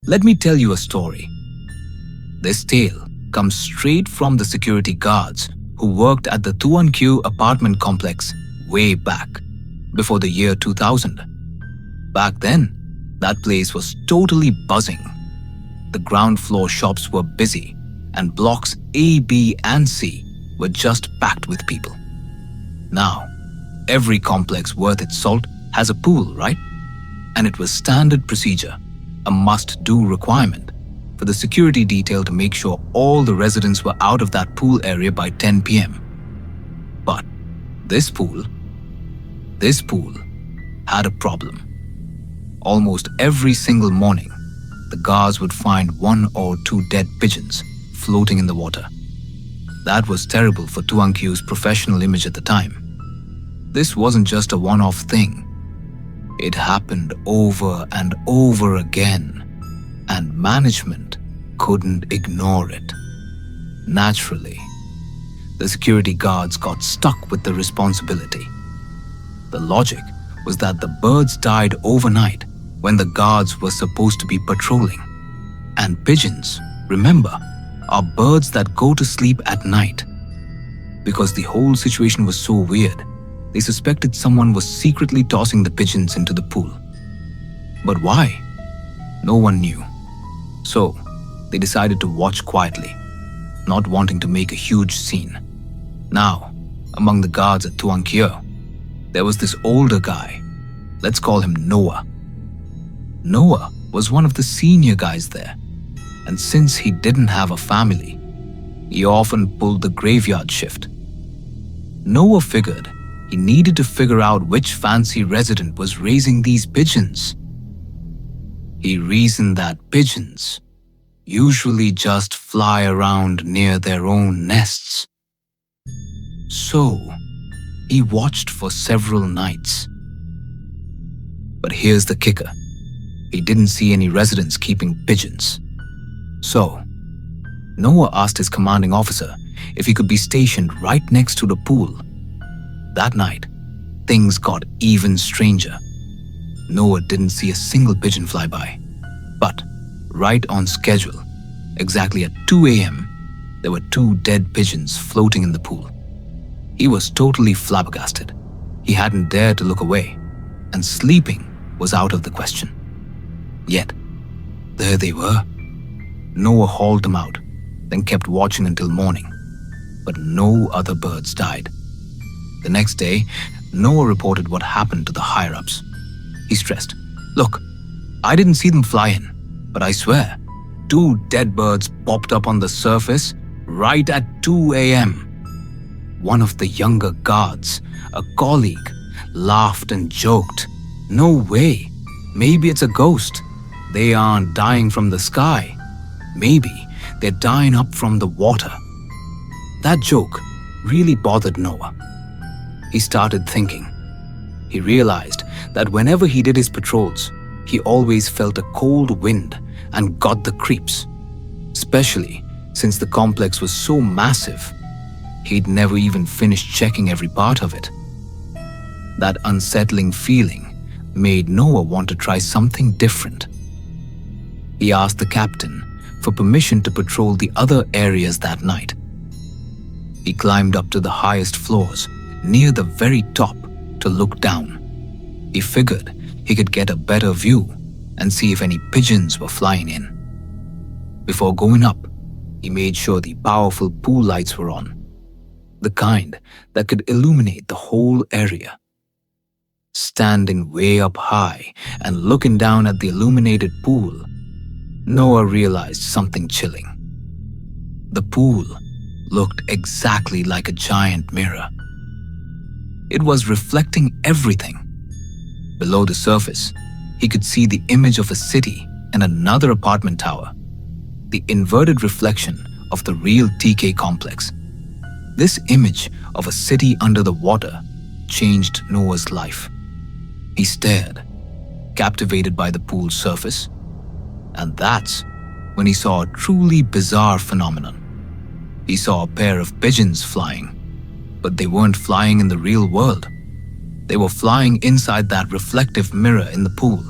Let me tell you a story. This tale comes straight from the security guards who worked at the Thuan Kieu apartment complex way back, before the year 2000. Back then, that place was totally buzzing. The ground floor shops were busy, and blocks A, B, and C were just packed with people. Now, every complex worth its salt has a pool, right? And it was standard procedure, a must-do requirement, for the security detail to make sure all the residents were out of that pool area by 10 p.m. But this pool had a problem. Almost every single morning, the guards would find 1 or 2 dead pigeons floating in the water. That was terrible for Thuan Kieu's professional image at the time. This wasn't just a one-off thing. It happened over and over again, and management couldn't ignore it. Naturally, the security guards got stuck with the responsibility. The logic was that the birds died overnight when the guards were supposed to be patrolling. And pigeons, remember, are birds that go to sleep at night. Because the whole situation was so weird, they suspected someone was secretly tossing the pigeons into the pool. But why? No one knew. So, they decided to watch quietly, not wanting to make a huge scene. Now, among the guards at Thuan Kieu, there was this older guy. Let's call him Noah. Noah was one of the senior guys there, and since he didn't have a family, he often pulled the graveyard shift. Noah figured he needed to figure out which fancy resident was raising these pigeons. He reasoned that pigeons usually just fly around near their own nests. So, he watched for several nights. But here's the kicker. He didn't see any residents keeping pigeons. So, Noah asked his commanding officer if he could be stationed right next to the pool. That night, things got even stranger. Noah didn't see a single pigeon fly by. But, right on schedule, exactly at 2 a.m., there were 2 dead pigeons floating in the pool. He was totally flabbergasted. He hadn't dared to look away, and sleeping was out of the question. Yet, there they were. Noah hauled them out, then kept watching until morning. But no other birds died. The next day, Noah reported what happened to the higher-ups. He stressed, "Look, I didn't see them fly in, but I swear, 2 dead birds popped up on the surface right at 2 a.m. One of the younger guards, a colleague, laughed and joked, "No way, maybe it's a ghost. They aren't dying from the sky. Maybe they're dying up from the water." That joke really bothered Noah. He started thinking. He realized that whenever he did his patrols, he always felt a cold wind and got the creeps. Especially since the complex was so massive, he'd never even finished checking every part of it. That unsettling feeling made Noah want to try something different. He asked the captain for permission to patrol the other areas that night. He climbed up to the highest floors, near the very top, to look down. He figured he could get a better view and see if any pigeons were flying in. Before going up, he made sure the powerful pool lights were on, the kind that could illuminate the whole area. Standing way up high and looking down at the illuminated pool, Noah realized something chilling. The pool looked exactly like a giant mirror. It was reflecting everything. Below the surface, he could see the image of a city and another apartment tower, the inverted reflection of the real TK complex. This image of a city under the water changed Noah's life. He stared, captivated by the pool's surface, and that's when he saw a truly bizarre phenomenon. He saw a pair of pigeons flying, but they weren't flying in the real world. They were flying inside that reflective mirror in the pool.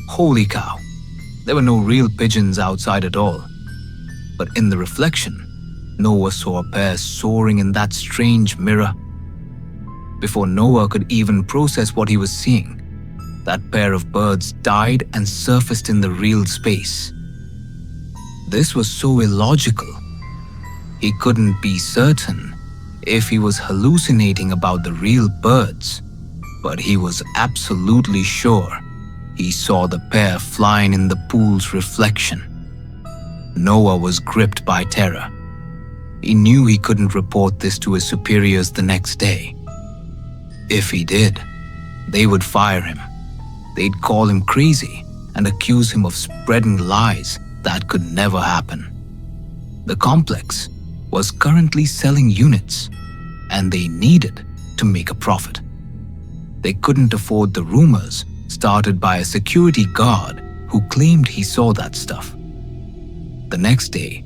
Holy cow! There were no real pigeons outside at all. But in the reflection, Noah saw a pair soaring in that strange mirror. Before Noah could even process what he was seeing, that pair of birds died and surfaced in the real space. This was so illogical. He couldn't be certain if he was hallucinating about the real birds, but he was absolutely sure he saw the pair flying in the pool's reflection. Noah was gripped by terror. He knew he couldn't report this to his superiors the next day. If he did, they would fire him. They'd call him crazy and accuse him of spreading lies that could never happen. The complex was currently selling units, and they needed to make a profit. They couldn't afford the rumors started by a security guard who claimed he saw that stuff. The next day,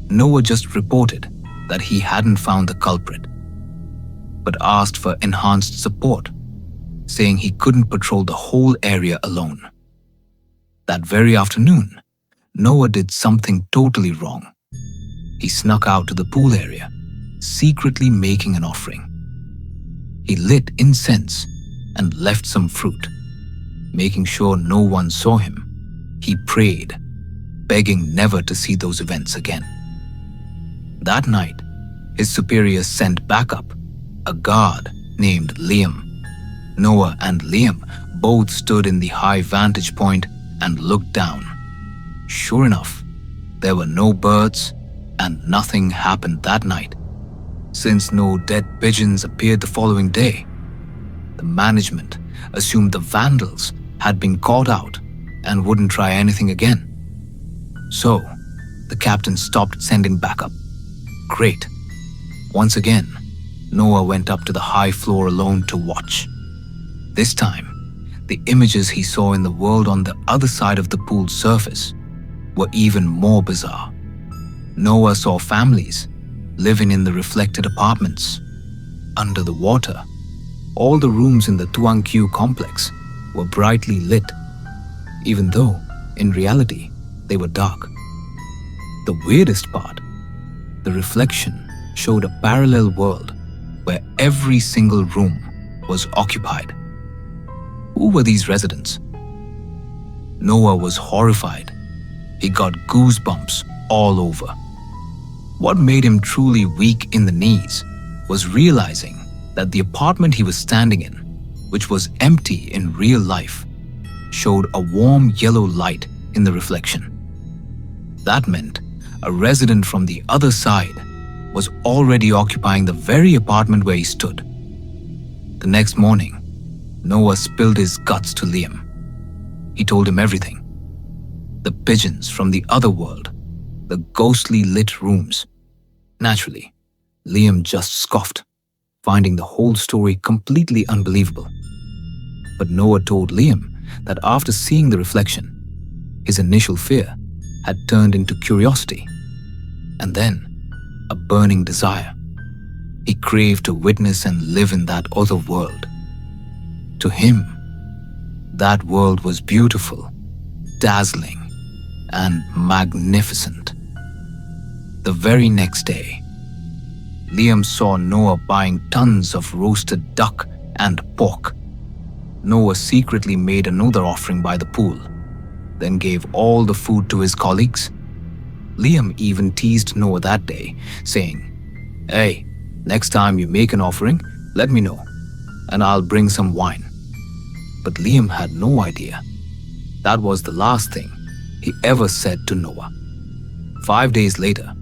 Noah just reported that he hadn't found the culprit, but asked for enhanced support, saying he couldn't patrol the whole area alone. That very afternoon, Noah did something totally wrong. He snuck out to the pool area, secretly making an offering. He lit incense and left some fruit. Making sure no one saw him, he prayed, begging never to see those events again. That night, his superiors sent backup, a guard named Liam. Noah and Liam both stood in the high vantage point and looked down. Sure enough, there were no birds and nothing happened that night. Since no dead pigeons appeared the following day, the management assumed the vandals had been caught out and wouldn't try anything again. So, the captain stopped sending backup. Great. Once again, Noah went up to the high floor alone to watch. This time, the images he saw in the world on the other side of the pool's surface were even more bizarre. Noah saw families living in the reflected apartments. Under the water, all the rooms in the Thuan Kieu complex were brightly lit, even though, in reality, they were dark. The weirdest part, the reflection showed a parallel world where every single room was occupied. Who were these residents? Noah was horrified. He got goosebumps all over. What made him truly weak in the knees was realizing that the apartment he was standing in, which was empty in real life, showed a warm yellow light in the reflection. That meant a resident from the other side was already occupying the very apartment where he stood. The next morning, Noah spilled his guts to Liam. He told him everything. The pigeons from the other world, the ghostly lit rooms. Naturally, Liam just scoffed, finding the whole story completely unbelievable. But Noah told Liam that after seeing the reflection, his initial fear had turned into curiosity, and then a burning desire. He craved to witness and live in that other world. To him, that world was beautiful, dazzling, and magnificent. The very next day, Liam saw Noah buying tons of roasted duck and pork. Noah secretly made another offering by the pool, then gave all the food to his colleagues. Liam even teased Noah that day, saying, "Hey, next time you make an offering, let me know, and I'll bring some wine." But Liam had no idea. That was the last thing he ever said to Noah. 5 days later,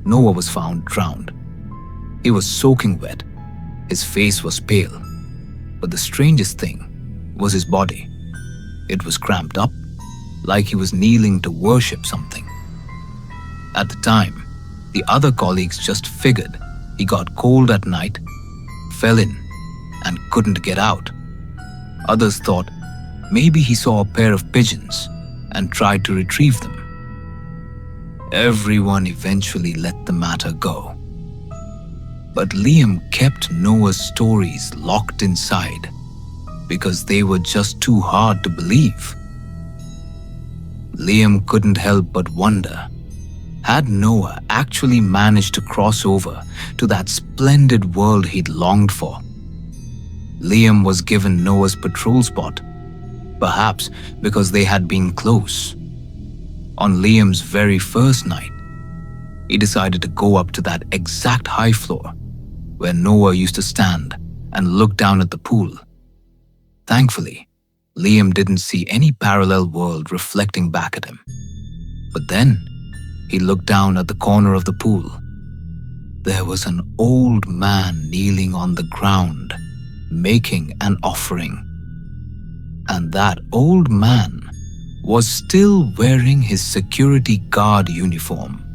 Noah was found drowned. He was soaking wet. His face was pale. But the strangest thing was his body. It was cramped up, like he was kneeling to worship something. At the time, the other colleagues just figured he got cold at night, fell in, and couldn't get out. Others thought maybe he saw a pair of pigeons and tried to retrieve them. Everyone eventually let the matter go. But Liam kept Noah's stories locked inside because they were just too hard to believe. Liam couldn't help but wonder, had Noah actually managed to cross over to that splendid world he'd longed for? Liam was given Noah's patrol spot, perhaps because they had been close. On Liam's very first night, he decided to go up to that exact high floor where Noah used to stand and look down at the pool. Thankfully, Liam didn't see any parallel world reflecting back at him. But then, he looked down at the corner of the pool. There was an old man kneeling on the ground, making an offering. And that old man was still wearing his security guard uniform.